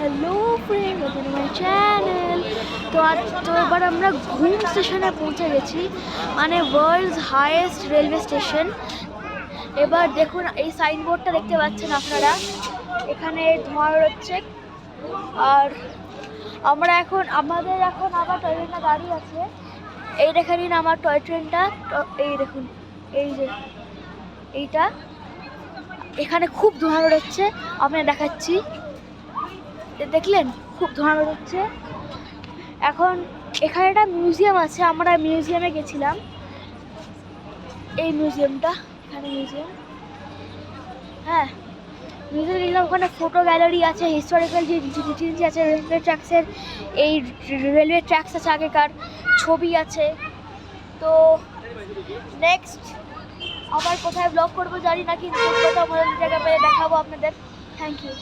Hello friend, welcome to my channel. তো এবার আমরা ঘুম স্টেশনে পৌঁছে গেছি, মানে ওয়ার্ল্ডস হাইয়েস্ট রেলওয়ে স্টেশন। এবার দেখুন এই সাইনবোর্ডটা দেখতে পাচ্ছেন আপনারা, এখানে ধোঁয়া হচ্ছে। আর আমাদের এখন আবার টয় ট্রেনটা দাঁড়িয়ে আছে। এই দেখে নিন আমার টয় ট্রেনটা, এই দেখুন, এই যে এইটা, এখানে খুব ধোঁয়া বেরোচ্ছে, আপনাকে দেখাচ্ছি। দেখলেন খুব ধোঁয়া বেরোচ্ছে। এখন এখানে একটা মিউজিয়াম আছে, আমরা মিউজিয়ামে গেছিলাম। এই মিউজিয়ামটা, এখানে মিউজিয়াম, হ্যাঁ মিউজিয়ামে গেছিলাম। ওখানে ফটো গ্যালারি আছে, হিস্টোরিক্যাল যে জিনিস আছে, রেলওয়ে ট্র্যাক্সের, এই রেলওয়ে ট্র্যাক্স আছে আগেকার, ছবি আছে। তো নেক্সট আবার কোথায় ব্লগ করবো জানি না, কিন্তু কোথাও ভালো জায়গা পেয়ে দেখাবো আপনাদের। Thank you.